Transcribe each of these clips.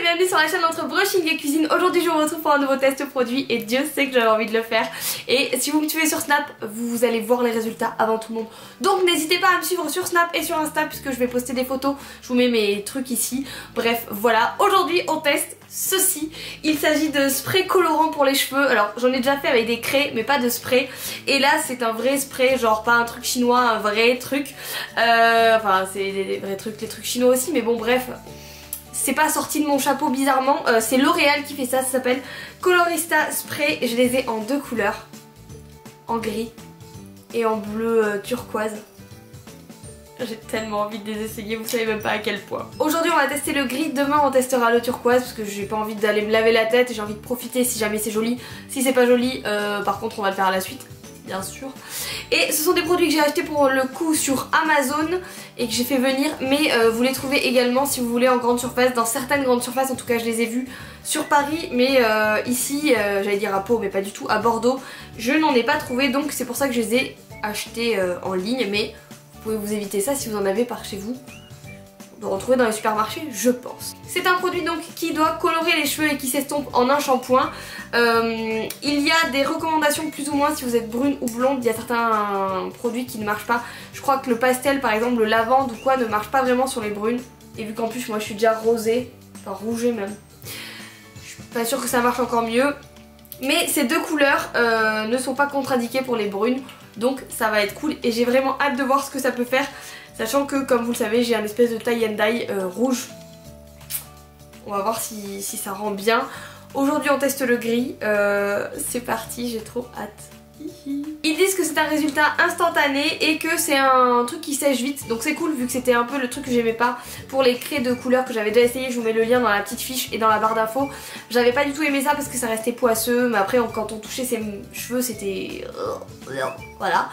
bienvenue sur la chaîne entre brushing et cuisine. Aujourd'hui je vous retrouve pour un nouveau test produit et Dieu sait que j'avais envie de le faire. Et si vous me suivez sur Snap, vous allez voir les résultats avant tout le monde. Donc n'hésitez pas à me suivre sur Snap et sur Insta puisque je vais poster des photos. Je vous mets mes trucs ici. Bref, voilà. Aujourd'hui on teste ceci. Il s'agit de spray colorant pour les cheveux. Alors j'en ai déjà fait avec des craies mais pas de spray. Et là c'est un vrai spray, genre pas un truc chinois, un vrai truc. Enfin c'est des vrais trucs, les trucs chinois aussi, mais bon bref. C'est pas sorti de mon chapeau bizarrement, c'est L'Oréal qui fait ça, ça s'appelle Colorista Spray. Je les ai en deux couleurs, en gris et en bleu turquoise. J'ai tellement envie de les essayer, vous savez même pas à quel point. Aujourd'hui on va tester le gris, demain on testera le turquoise parce que j'ai pas envie d'aller me laver la tête et j'ai envie de profiter si jamais c'est joli. Si c'est pas joli, par contre on va le faire à la suite. Bien sûr. Et ce sont des produits que j'ai achetés pour le coup sur Amazon et que j'ai fait venir, mais vous les trouvez également si vous voulez en grande surface, dans certaines grandes surfaces. En tout cas je les ai vus sur Paris, mais ici j'allais dire à Pau mais pas du tout, à Bordeaux je n'en ai pas trouvé, donc c'est pour ça que je les ai achetés en ligne. Mais vous pouvez vous éviter ça si vous en avez par chez vous, de retrouver dans les supermarchés je pense. C'est un produit donc qui doit colorer les cheveux et qui s'estompe en un shampoing. Il y a des recommandations plus ou moins si vous êtes brune ou blonde. Il y a certains produits qui ne marchent pas. Je crois que le pastel par exemple, le lavande ou quoi ne marche pas vraiment sur les brunes. Et vu qu'en plus moi je suis déjà rosée, enfin rougée même, je suis pas sûre que ça marche encore mieux. Mais ces deux couleurs ne sont pas contre-indiquées pour les brunes, donc ça va être cool et j'ai vraiment hâte de voir ce que ça peut faire. Sachant que comme vous le savez j'ai un espèce de tie and dye rouge. On va voir si ça rend bien. Aujourd'hui on teste le gris, c'est parti, j'ai trop hâte. Ils disent que c'est un résultat instantané et que c'est un truc qui sèche vite, donc c'est cool vu que c'était un peu le truc que j'aimais pas pour les craies de couleur que j'avais déjà essayé. Je vous mets le lien dans la petite fiche et dans la barre d'infos. J'avais pas du tout aimé ça parce que ça restait poisseux, mais après quand on touchait ses cheveux c'était... voilà.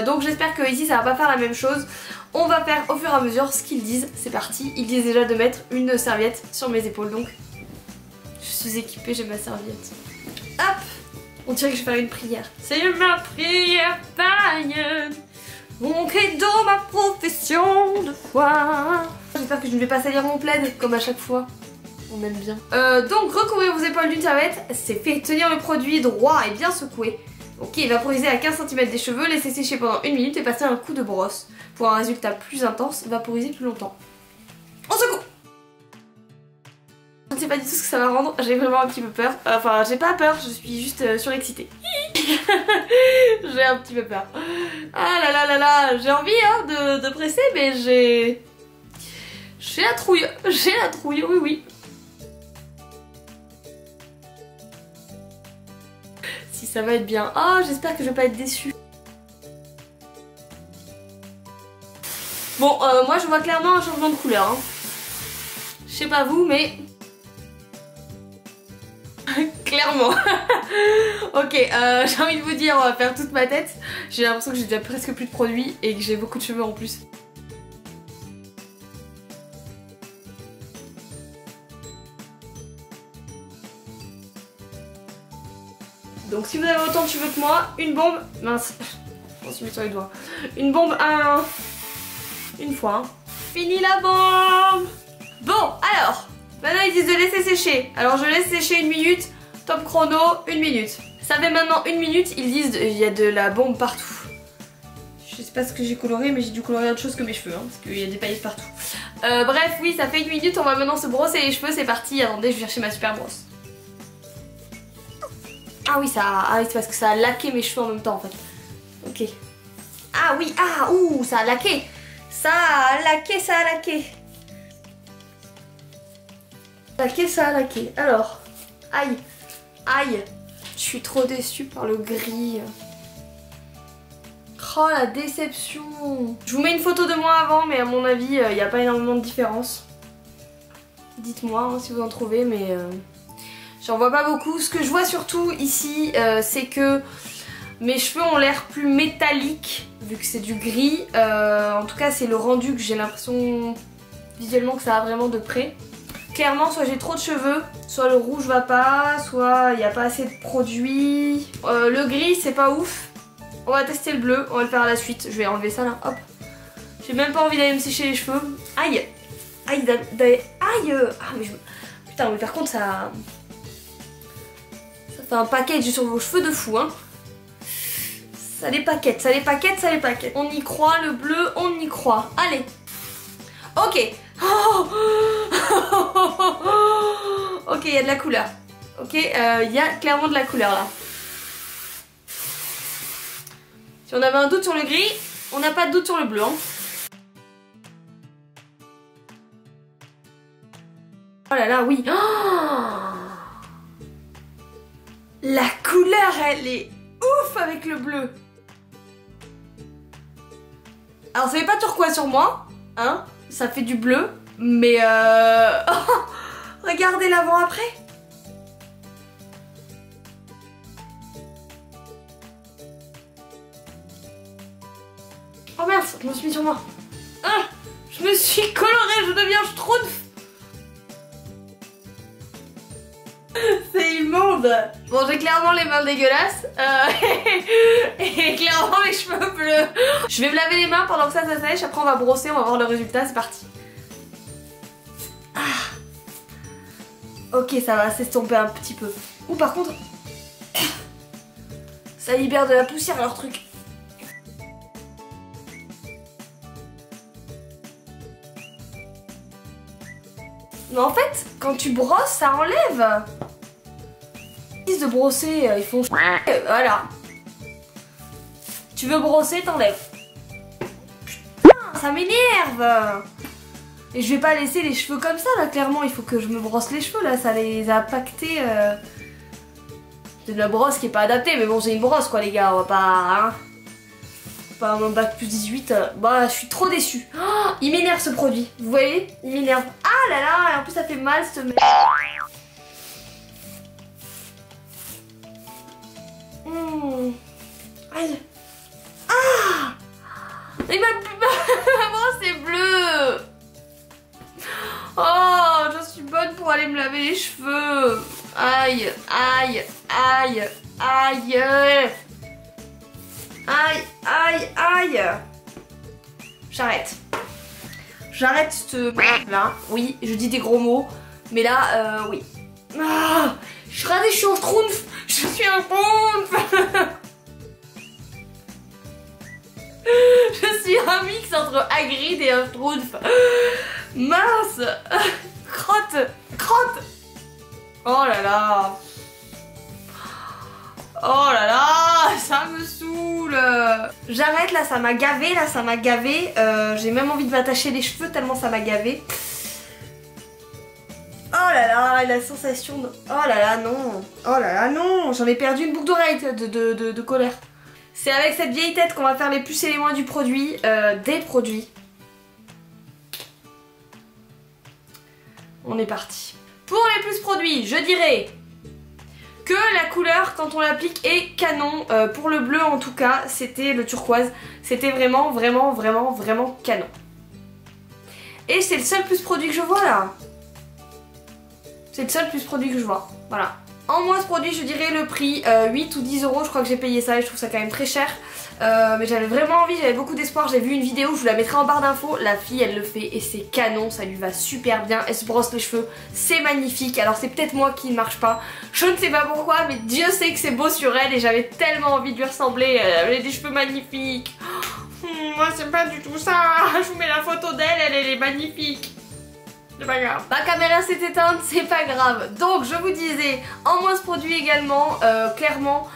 Donc j'espère que ici ça va pas faire la même chose. On va faire au fur et à mesure ce qu'ils disent, c'est parti. Ils disent déjà de mettre une serviette sur mes épaules, donc je suis équipée, j'ai ma serviette. Hop! On dirait que je vais faire une prière. C'est ma prière païenne, mon credo, ma profession de foi. J'espère que je ne vais pas salir mon plaid comme à chaque fois. On aime bien. Donc recouvrir vos épaules d'une serviette, c'est fait. Tenir le produit droit et bien secouer. Ok, vaporiser à 15 cm des cheveux, laisser sécher pendant 1 minute et passer un coup de brosse. Pour un résultat plus intense, vaporiser plus longtemps. On secoue! Je ne sais pas du tout ce que ça va rendre, j'ai vraiment un petit peu peur. Enfin, j'ai pas peur, je suis juste surexcitée. J'ai un petit peu peur. Ah là là là là, j'ai envie hein, de presser, mais j'ai la trouille. J'ai la trouille, oui oui. Si ça va être bien. Oh, j'espère que je vais pas être déçue. Bon, moi je vois clairement un changement de couleur. Hein. Je sais pas vous, mais... clairement. Ok, j'ai envie de vous dire, on va faire toute ma tête. J'ai l'impression que j'ai déjà presque plus de produits et que j'ai beaucoup de cheveux en plus. Donc si vous avez autant de cheveux que moi, une bombe... mince, je m'en suis mis sur les doigts. Une bombe une fois. Hein. Fini la bombe. Bon, alors, maintenant ils disent de laisser sécher. Alors je laisse sécher 1 minute, top chrono, 1 minute. Ça fait maintenant 1 minute, ils disent il y a de la bombe partout. Je sais pas ce que j'ai coloré, mais j'ai dû colorer autre chose que mes cheveux, hein, parce qu'il y a des paillettes partout. Bref, oui, ça fait 1 minute, on va maintenant se brosser les cheveux, c'est parti. Attendez, je vais chercher ma super brosse. Ah oui, c'est parce que ça a laqué mes cheveux en même temps en fait. Ok. Ah oui, ouh, ça a laqué. Ça a laqué, ça a laqué. Laqué, ça a laqué. Alors, aïe, aïe. Je suis trop déçue par le gris. Oh la déception. Je vous mets une photo de moi avant, mais à mon avis, il n'y a pas énormément de différence. Dites-moi hein, si vous en trouvez, mais j'en vois pas beaucoup. Ce que je vois surtout ici, c'est que mes cheveux ont l'air plus métalliques, vu que c'est du gris. En tout cas, c'est le rendu que j'ai l'impression visuellement que ça a vraiment de près. Clairement, soit j'ai trop de cheveux, soit le rouge va pas, soit il n'y a pas assez de produits. Le gris, c'est pas ouf. On va tester le bleu, on va le faire à la suite. Je vais enlever ça là, hop. J'ai même pas envie d'aller me sécher les cheveux. Aïe. Aïe, aïe. Ah, mais Putain, mais par contre, ça fait un package sur vos cheveux de fou, hein. Ça les paquette, ça les paquette, ça les paquette. On y croit, le bleu, on y croit. Allez. Ok. Oh. Ok, il y a de la couleur. Ok, il y a clairement de la couleur là. Si on avait un doute sur le gris, on n'a pas de doute sur le bleu, hein. Oh là là, oui. Oh, la couleur, elle est ouf avec le bleu. Alors ça fait pas turquoise sur moi, hein, ça fait du bleu, mais oh, regardez l'avant après. Oh merde, je me suis mis sur moi. Ah, je me suis colorée, je deviens schtroumpf. C'est immonde. Bon, j'ai clairement les mains dégueulasses et clairement les cheveux bleus. Je vais me laver les mains pendant que ça sèche, après on va brosser, on va voir le résultat, c'est parti. Ah. Ok, ça va s'estomper un petit peu. Ou par contre, ça libère de la poussière leur truc. Mais en fait, quand tu brosses, ça enlève. De brosser, ils font voilà. Tu veux brosser, t'enlèves. Putain, ça m'énerve. Et je vais pas laisser les cheveux comme ça là, clairement. Il faut que je me brosse les cheveux là, ça les a pactés. C'est de la brosse qui est pas adaptée, mais bon, c'est une brosse quoi, les gars. On va pas. Hein, pas un bac plus 18. Bah, je suis trop déçue. Oh, il m'énerve ce produit. Vous voyez, il m'énerve. Ah là là, et en plus ça fait mal ce mec. Aïe. Ah. Et ma brosse est bleue. Oh, je suis bonne pour aller me laver les cheveux. Aïe, aïe, aïe, aïe. Aïe, aïe, aïe. J'arrête. J'arrête ce là. Oui, je dis des gros mots. Mais là, oui. Ah, je suis un schtroumpf. Je suis un schtroumpf. Je suis un mix entre Hagrid et un schtroumpf. Mince. Crotte. Crotte. Oh là là. Oh là là, ça me saoule. J'arrête là, ça m'a gavé, là ça m'a gavé. J'ai même envie de m'attacher les cheveux tellement ça m'a gavé. Oh là là, la sensation de... Oh là là, non. Oh là là, non. J'en ai perdu une boucle d'oreille de colère. C'est avec cette vieille tête qu'on va faire les plus et les moins du produit, des produits. On est parti. Pour les plus produits, je dirais que la couleur quand on l'applique est canon. Pour le bleu en tout cas, c'était le turquoise. C'était vraiment, vraiment, vraiment, vraiment canon. Et c'est le seul plus produit que je vois là. C'est le seul plus produit que je vois. Voilà. En moins ce produit, je dirais le prix 8 ou 10 euros. Je crois que j'ai payé ça et je trouve ça quand même très cher. Mais j'avais vraiment envie, j'avais beaucoup d'espoir. J'ai vu une vidéo, je vous la mettrai en barre d'infos. La fille, elle le fait et c'est canon. Ça lui va super bien. Elle se brosse les cheveux. C'est magnifique. Alors c'est peut-être moi qui ne marche pas. Je ne sais pas pourquoi, mais Dieu sait que c'est beau sur elle. Et j'avais tellement envie de lui ressembler. Elle avait des cheveux magnifiques. Moi, c'est pas du tout ça. Je vous mets la photo d'elle. Elle est magnifique. C'est pas grave. Ma caméra s'est éteinte, c'est pas grave. Donc je vous disais, en moins ce produit également, clairement,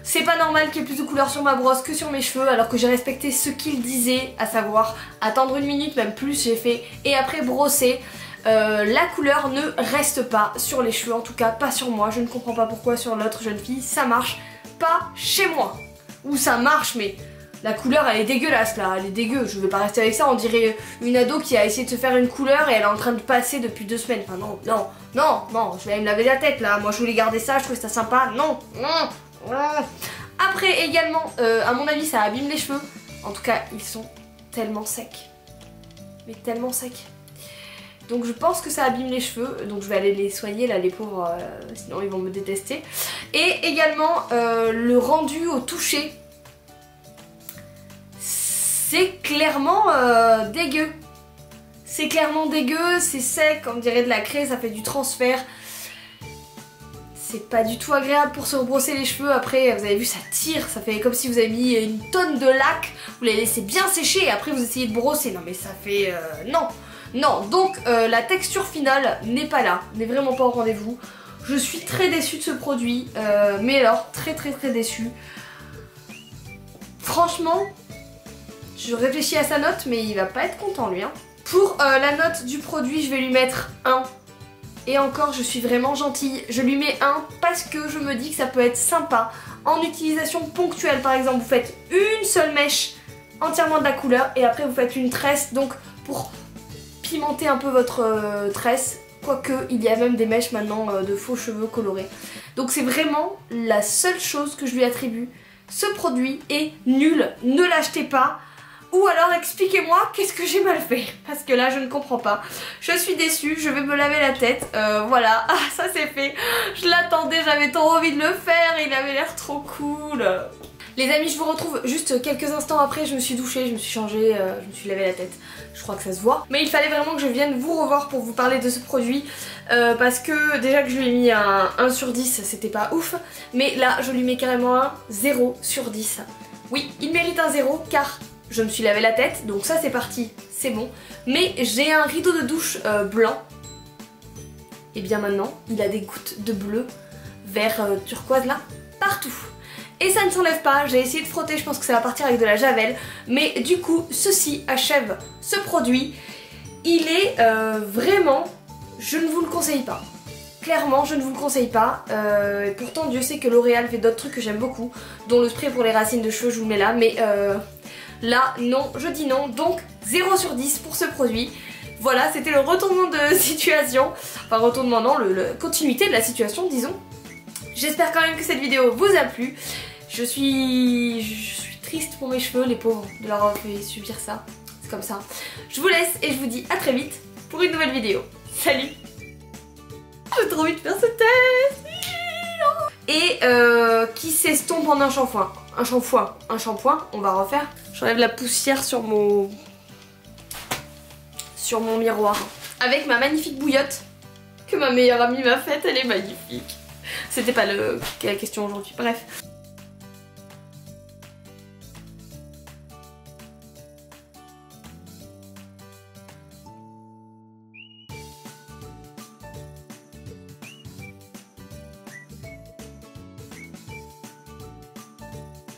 c'est pas normal qu'il y ait plus de couleur sur ma brosse que sur mes cheveux, alors que j'ai respecté ce qu'il disait, à savoir attendre une minute, même plus j'ai fait, et après brosser. La couleur ne reste pas sur les cheveux, en tout cas pas sur moi. Je ne comprends pas pourquoi sur l'autre jeune fille ça marche pas chez moi. Ou ça marche, mais... La couleur elle est dégueulasse là, elle est dégueu, je vais pas rester avec ça, on dirait une ado qui a essayé de se faire une couleur et elle est en train de passer depuis 2 semaines. Enfin non, non, non, non, je vais aller me laver la tête là, moi je voulais garder ça, je trouvais ça sympa, non, non, non. Après également, à mon avis ça abîme les cheveux, en tout cas ils sont tellement secs, mais tellement secs. Donc je pense que ça abîme les cheveux, donc je vais aller les soigner là les pauvres, sinon ils vont me détester. Et également le rendu au toucher. C'est clairement dégueu. C'est clairement dégueu, c'est sec, on dirait de la craie, ça fait du transfert. C'est pas du tout agréable pour se rebrosser les cheveux. Après, vous avez vu, ça tire, ça fait comme si vous avez mis une tonne de lac, vous les laissez bien sécher et après vous essayez de brosser. Non mais ça fait... non. Non, donc la texture finale n'est pas là, n'est vraiment pas au rendez-vous. Je suis très déçue de ce produit, mais alors très déçue. Franchement, je réfléchis à sa note, mais il va pas être content lui. Hein. Pour la note du produit, je vais lui mettre 1. Et encore, je suis vraiment gentille. Je lui mets 1 parce que je me dis que ça peut être sympa. En utilisation ponctuelle, par exemple, vous faites une seule mèche entièrement de la couleur et après vous faites une tresse, donc pour pimenter un peu votre tresse. Quoique, il y a même des mèches maintenant de faux cheveux colorés. Donc c'est vraiment la seule chose que je lui attribue. Ce produit est nul, ne l'achetez pas. Ou alors expliquez-moi qu'est-ce que j'ai mal fait. Parce que là je ne comprends pas. Je suis déçue, je vais me laver la tête. Voilà, ah ça c'est fait. Je l'attendais, j'avais trop envie de le faire. Il avait l'air trop cool. Les amis, je vous retrouve juste quelques instants après. Je me suis douchée, je me suis changée, je me suis lavé la tête. Je crois que ça se voit. Mais il fallait vraiment que je vienne vous revoir pour vous parler de ce produit. Parce que déjà que je lui ai mis un 1 sur 10, c'était pas ouf. Mais là, je lui mets carrément un 0 sur 10. Oui, il mérite un 0 car... je me suis lavé la tête, donc ça c'est parti, c'est bon. Mais j'ai un rideau de douche blanc. Et bien maintenant, il a des gouttes de bleu, vert turquoise là, partout. Et ça ne s'enlève pas, j'ai essayé de frotter, je pense que ça va partir avec de la javel. Mais du coup, ceci achève ce produit. Il est vraiment... je ne vous le conseille pas. Clairement, je ne vous le conseille pas. Et pourtant, Dieu sait que L'Oréal fait d'autres trucs que j'aime beaucoup, dont le spray pour les racines de cheveux, je vous le mets là. Mais... là, non, je dis non, donc 0 sur 10 pour ce produit. Voilà, c'était le retournement de situation. Enfin, retournement non, la continuité de la situation, disons. J'espère quand même que cette vidéo vous a plu. Je suis triste pour mes cheveux, les pauvres, de leur avoir fait subir ça. C'est comme ça. Je vous laisse et je vous dis à très vite pour une nouvelle vidéo. Salut! J'ai trop envie de faire ce test! Et qui s'estompe en un shampoing. Un shampoing, on va refaire. J'enlève la poussière sur mon miroir. Avec ma magnifique bouillotte que ma meilleure amie m'a faite, elle est magnifique. C'était pas la question aujourd'hui, bref.